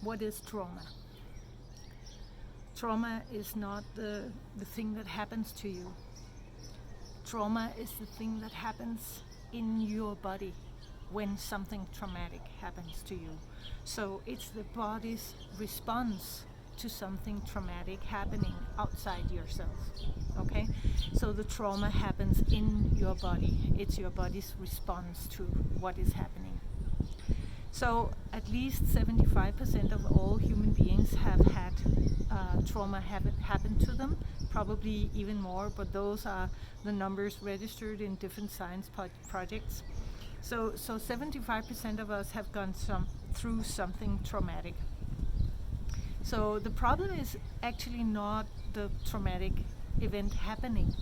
What is trauma? Trauma is not the thing that happens to you. Trauma is the thing that happens in your body when something traumatic happens to you. So it's the body's response to something traumatic happening outside yourself. Okay? So the trauma happens in your body. It's your body's response to what is happening. So at least 75% of all human beings have had trauma happen to them, probably even more, but those are the numbers registered in different science projects. So 75% of us have gone through something traumatic. So the problem is actually not the traumatic event happening.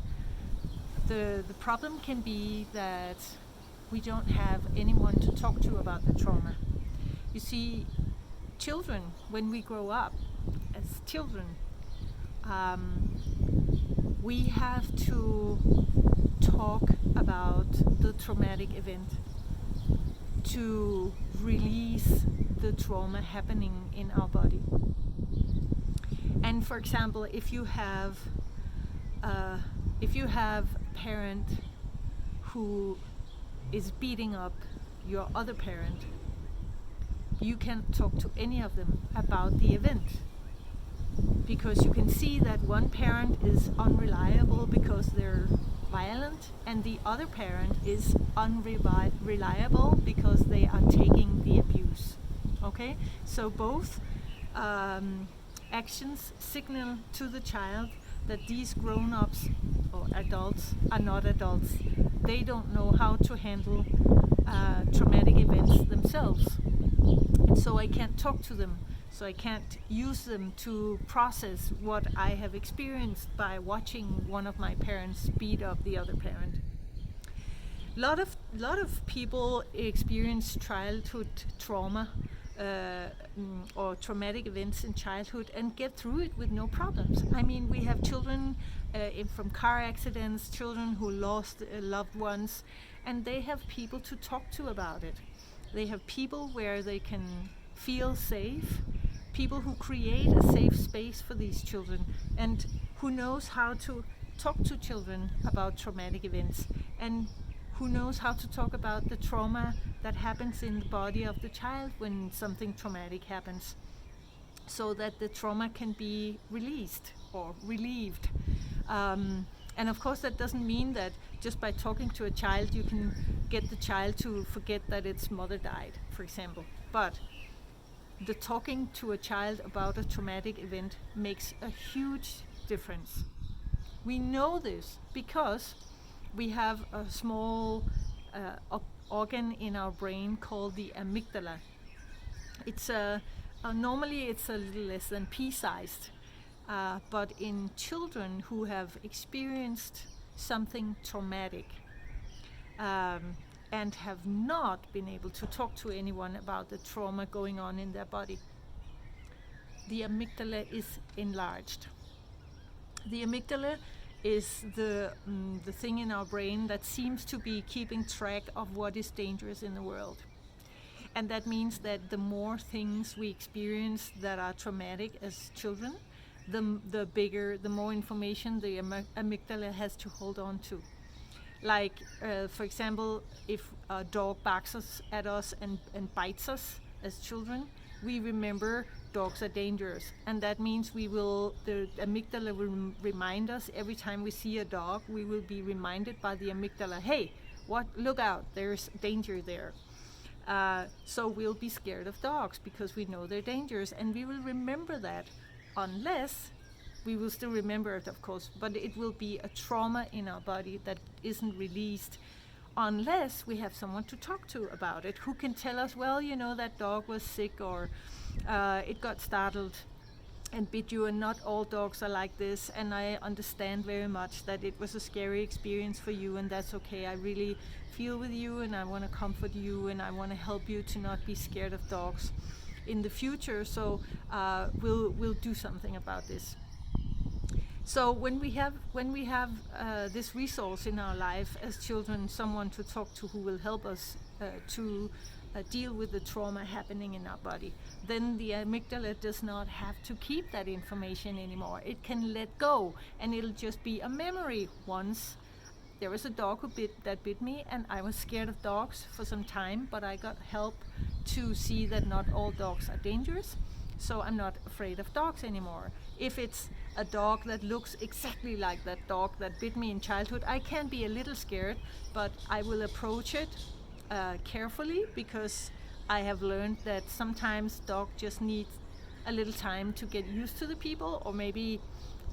The problem can be that we don't have anyone to talk to about the trauma. You see, children, when we grow up as children, we have to talk about the traumatic event to release the trauma happening in our body. And for example, if you have a parent who is beating up your other parent, you can't talk to any of them about the event, because you can see that one parent is unreliable because they're violent, and the other parent is unreliable because they are taking the abuse. Okay, so both actions signal to the child that these grown-ups or adults are not adults. They don't know how to handle traumatic events themselves, and so I can't talk to them. So I can't use them to process what I have experienced by watching one of my parents beat up the other parent. Lot of people experience childhood trauma or traumatic events in childhood and get through it with no problems. I mean, we have children from car accidents, children who lost loved ones, and they have people to talk to about it. They have people where they can feel safe, people who create a safe space for these children, and who knows how to talk to children about traumatic events, and who knows how to talk about the trauma that happens in the body of the child when something traumatic happens, so that the trauma can be released or relieved. And of course that doesn't mean that just by talking to a child you can get the child to forget that its mother died, for example. But the talking to a child about a traumatic event makes a huge difference. We know this because we have a small organ in our brain called the amygdala. It's normally it's a little less than pea-sized, but in children who have experienced something traumatic and have not been able to talk to anyone about the trauma going on in their body, the amygdala is enlarged. The amygdala is the thing in our brain that seems to be keeping track of what is dangerous in the world. And that means that the more things we experience that are traumatic as children, the more information the amygdala has to hold on to. Like, for example, if a dog barks at us and bites us as children, we remember dogs are dangerous, and that means the amygdala will remind us every time we see a dog. We will be reminded by the amygdala, hey, look out, there's danger there. So we'll be scared of dogs because we know they're dangerous, and we will remember that, unless we will still remember it, of course, but it will be a trauma in our body that isn't released unless we have someone to talk to about it, who can tell us, well, you know, that dog was sick, or it got startled and bit you, and not all dogs are like this, and I understand very much that it was a scary experience for you, and that's okay. I really feel with you, and I want to comfort you, and I want to help you to not be scared of dogs in the future, so we'll do something about this. So when we have this resource in our life as children, someone to talk to who will help us to deal with the trauma happening in our body, then the amygdala does not have to keep that information anymore. It can let go, and it'll just be a memory. Once there was a dog that bit me, and I was scared of dogs for some time, but I got help to see that not all dogs are dangerous, so I'm not afraid of dogs anymore. If it's a dog that looks exactly like that dog that bit me in childhood, I can be a little scared, but I will approach it carefully, because I have learned that sometimes dog just needs a little time to get used to the people, or maybe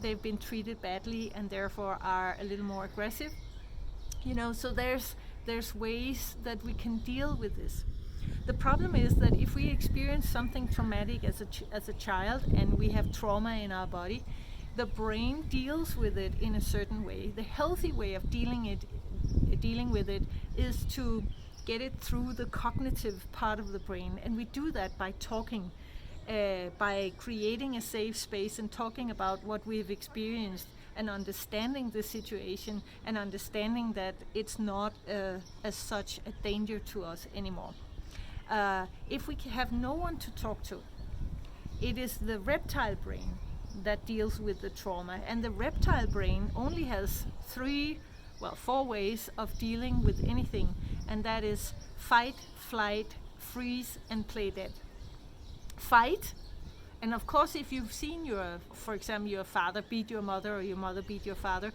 they've been treated badly and therefore are a little more aggressive. So there's ways that we can deal with this. The problem is that if we experience something traumatic as a child, and we have trauma in our body, the brain deals with it in a certain way. The healthy way of dealing with it is to get it through the cognitive part of the brain, and we do that by talking, by creating a safe space and talking about what we've experienced, and understanding the situation, and understanding that it's not as such a danger to us anymore. If we have no one to talk to, it is the reptile brain that deals with the trauma, and the reptile brain only has 4 ways of dealing with anything, and that is fight, flight, freeze, and play dead. Fight, and of course, if you've seen for example, your father beat your mother, or your mother beat your father,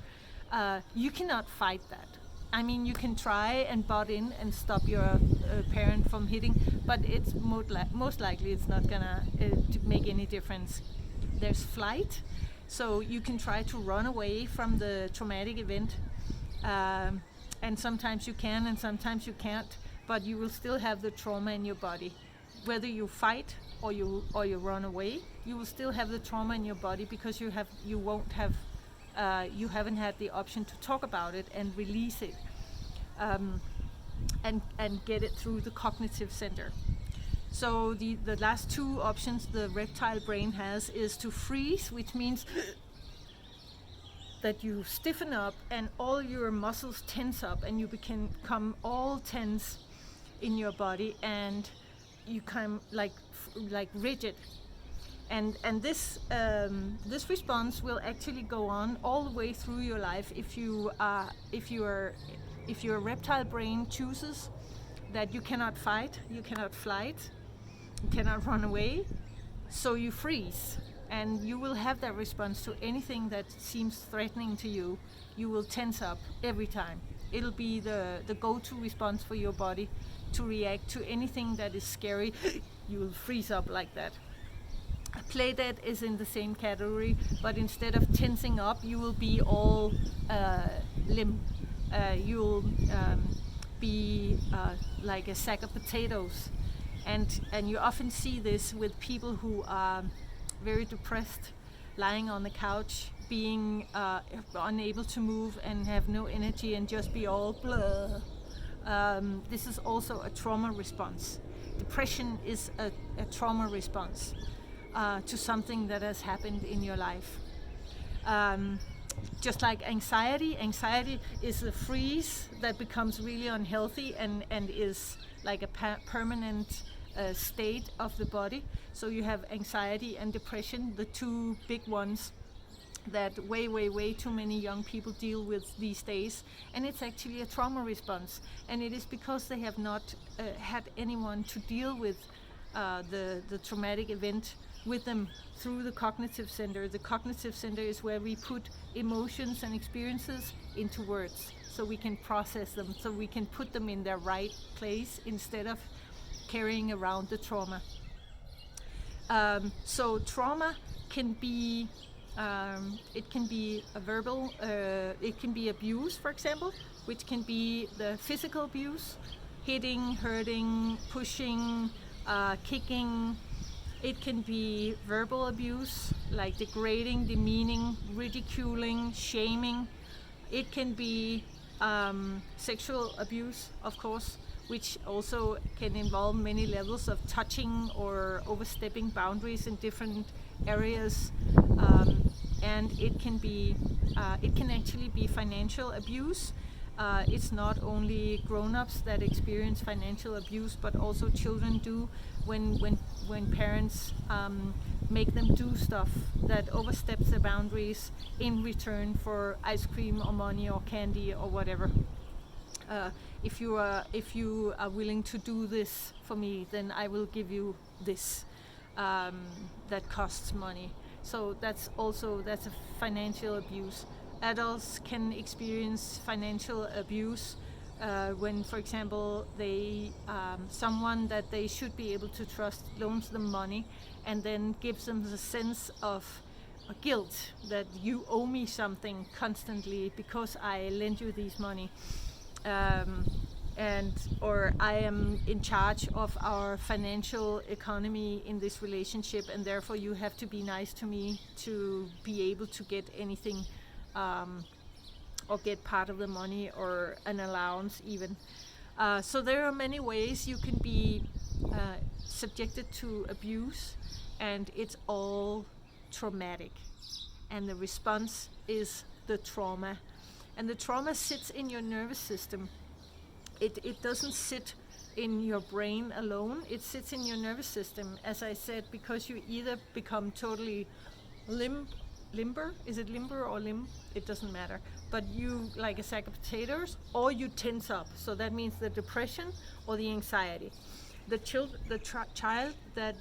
you cannot fight that. I mean, you can try and butt in and stop your parent from hitting, but it's most likely it's not gonna make any difference. There's flight, so you can try to run away from the traumatic event, and sometimes you can and sometimes you can't, but you will still have the trauma in your body. Whether you fight or you run away, you will still have the trauma in your body, because you haven't had the option to talk about it and release it, and get it through the cognitive center. So the last 2 options the reptile brain has is to freeze, which means that you stiffen up and all your muscles tense up, and you become all tense in your body, and you come like rigid. And this response will actually go on all the way through your life if your reptile brain chooses that you cannot fight, you cannot flight, you cannot run away, so you freeze. And you will have that response to anything that seems threatening to you. You will tense up every time. It'll be the go-to response for your body to react to anything that is scary. You will freeze up like that. Play dead is in the same category, but instead of tensing up, you will be all limp. You'll be like a sack of potatoes. And you often see this with people who are very depressed, lying on the couch, being unable to move and have no energy and just be all blah. This is also a trauma response. Depression is a trauma response to something that has happened in your life. Just like anxiety is a freeze that becomes really unhealthy and is like a permanent state of the body. So you have anxiety and depression, the 2 big ones that way too many young people deal with these days, and it's actually a trauma response, and it is because they have not had anyone to deal with the traumatic event with them through the cognitive center. The cognitive center is where we put emotions and experiences into words, so we can process them, so we can put them in their right place instead of carrying around the trauma. So trauma can be it can be a verbal, it can be abuse, for example, which can be the physical abuse, hitting, hurting, pushing, kicking. It can be verbal abuse, like degrading, demeaning, ridiculing, shaming. It can be sexual abuse, of course, which also can involve many levels of touching or overstepping boundaries in different areas. And it can actually be financial abuse, It's not only grown-ups that experience financial abuse, but also children do when parents make them do stuff that oversteps their boundaries in return for ice cream or money or candy or whatever. If you are willing to do this for me, then I will give you this that costs money. So that's a financial abuse. Adults can experience financial abuse when, for example, someone that they should be able to trust loans them money and then gives them the sense of guilt that you owe me something constantly because I lend you this money. Or I am in charge of our financial economy in this relationship, and therefore you have to be nice to me to be able to get anything, or get part of the money or an allowance even. So there are many ways you can be subjected to abuse, and it's all traumatic, and the response is the trauma. And the trauma sits in your nervous system. It doesn't sit in your brain alone, it sits in your nervous system, as I said, because you either become totally limber, is it limber or limb? It doesn't matter. But you, like a sack of potatoes, or you tense up. So that means the depression or the anxiety. The child that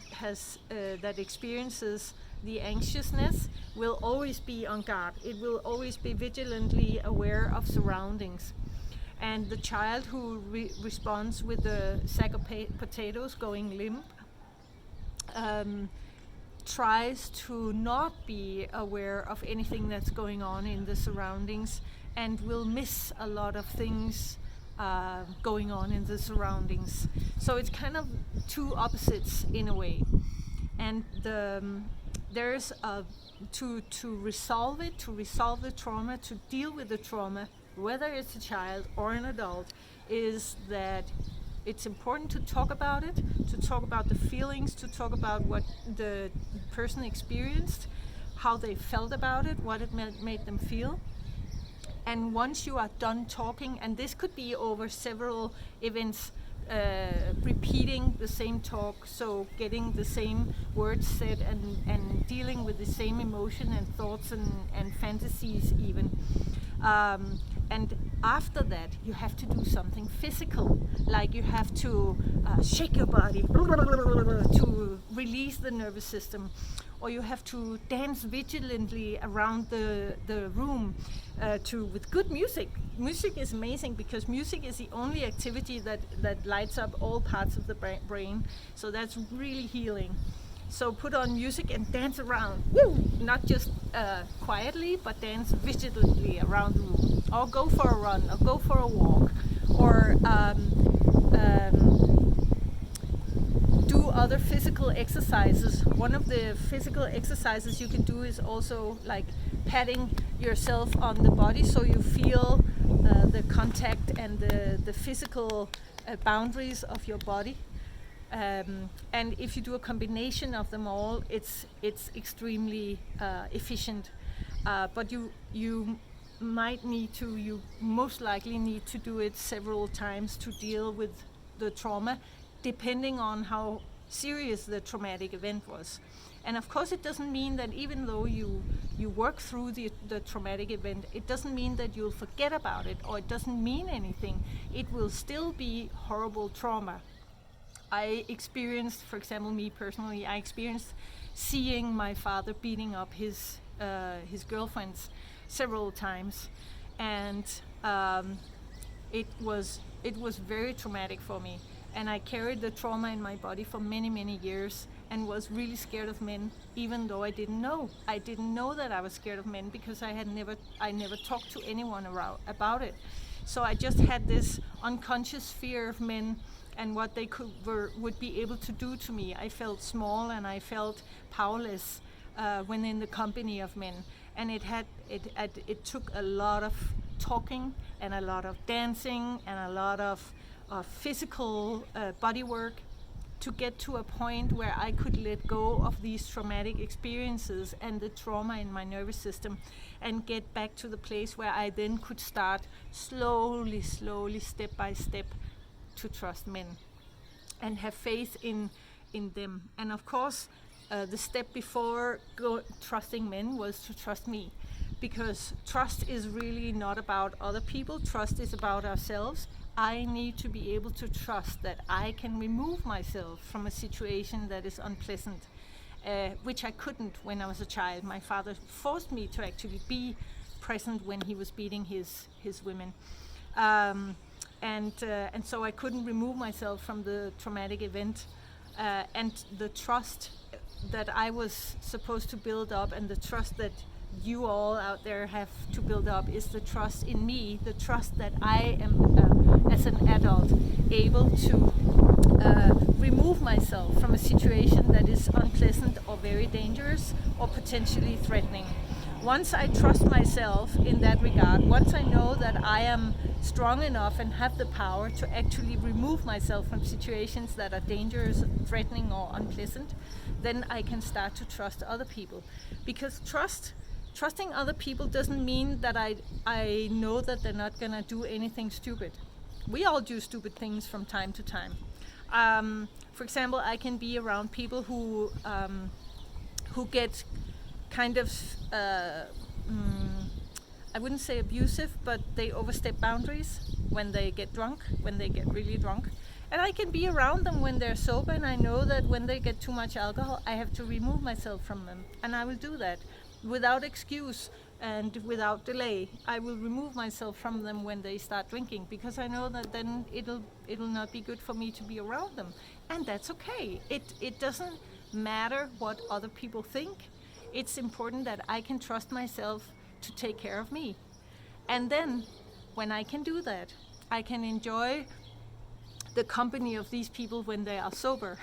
experiences the anxiousness will always be on guard. It will always be vigilantly aware of surroundings. And the child who responds with the sack of potatoes going limp tries to not be aware of anything that's going on in the surroundings and will miss a lot of things going on in the surroundings. So it's kind of two opposites in a way. And there's to resolve it, to resolve the trauma, to deal with the trauma, whether it's a child or an adult, is that it's important to talk about it, to talk about the feelings, to talk about what the person experienced, how they felt about it, what it made them feel. And once you are done talking, and this could be over several events, repeating the same talk, so getting the same words said and dealing with the same emotion and thoughts and fantasies even. And after that, you have to do something physical, like you have to shake your body to release the nervous system, or you have to dance vigilantly around the room with good music. Music is amazing because music is the only activity that lights up all parts of the brain, so that's really healing. So put on music and dance around. Woo! Not just quietly, but dance vigilantly around the room. Or go for a run, or go for a walk, or do other physical exercises. One of the physical exercises you can do is also like patting yourself on the body so you feel the contact and the physical boundaries of your body. And if you do a combination of them all, it's extremely efficient. But you most likely need to do it several times to deal with the trauma, depending on how serious the traumatic event was. And of course, it doesn't mean that even though you work through the traumatic event, it doesn't mean that you'll forget about it, or it doesn't mean anything. It will still be horrible trauma. I experienced, for example, me personally, I experienced seeing my father beating up his girlfriends several times, and it was very traumatic for me. And I carried the trauma in my body for many, many years, and was really scared of men, even though I didn't know. I didn't know that I was scared of men because I never talked to anyone about it. So I just had this unconscious fear of men and what they would be able to do to me. I felt small and I felt powerless when in the company of men. And it took a lot of talking and a lot of dancing and a lot of physical body work to get to a point where I could let go of these traumatic experiences and the trauma in my nervous system, and get back to the place where I then could start slowly, step by step, to trust men and have faith in them. And of course, the step before trusting men was to trust me, because trust is really not about other people. Trust is about ourselves. I need to be able to trust that I can remove myself from a situation that is unpleasant, which I couldn't when I was a child. My father forced me to actually be present when he was beating his women. And so I couldn't remove myself from the traumatic event. And the trust that I was supposed to build up, and the trust that you all out there have to build up, is the trust in me, the trust that I am, as an adult, able to remove myself from a situation that is unpleasant or very dangerous or potentially threatening. Once I trust myself in that regard, once I know that I am strong enough and have the power to actually remove myself from situations that are dangerous, threatening, or unpleasant, then I can start to trust other people. Because trusting other people doesn't mean that I know that they're not gonna do anything stupid. We all do stupid things from time to time. For example, I can be around people who get kind of, I wouldn't say abusive, but they overstep boundaries when they get drunk, when they get really drunk. And I can be around them when they're sober, and I know that when they get too much alcohol, I have to remove myself from them. And I will do that without excuse and without delay. I will remove myself from them when they start drinking, because I know that then it'll not be good for me to be around them. And that's okay. It doesn't matter what other people think. It's important that I can trust myself to take care of me. And then, when I can do that, I can enjoy the company of these people when they are sober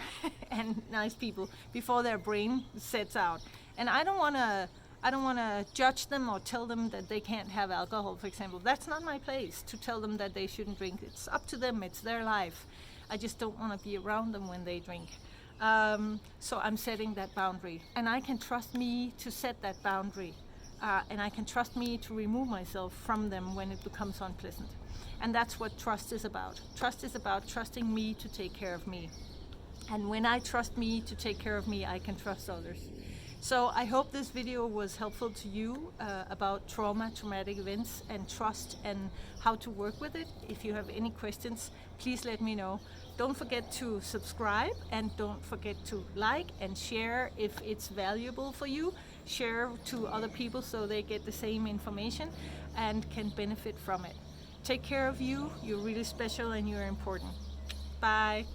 and nice people, before their brain sets out. And I don't want to judge them or tell them that they can't have alcohol, for example. That's not my place to tell them that they shouldn't drink. It's up to them. It's their life. I just don't want to be around them when they drink. So I'm setting that boundary, and I can trust me to set that boundary, and I can trust me to remove myself from them when it becomes unpleasant. And that's what trust is about. Trust is about trusting me to take care of me. And when I trust me to take care of me, I can trust others. So I hope this video was helpful to you about traumatic events and trust and how to work with it. If you have any questions, please let me know. Don't forget to subscribe, and don't forget to like and share if it's valuable for you. Share to other people so they get the same information and can benefit from it. Take care of you. You're really special and you're important. Bye.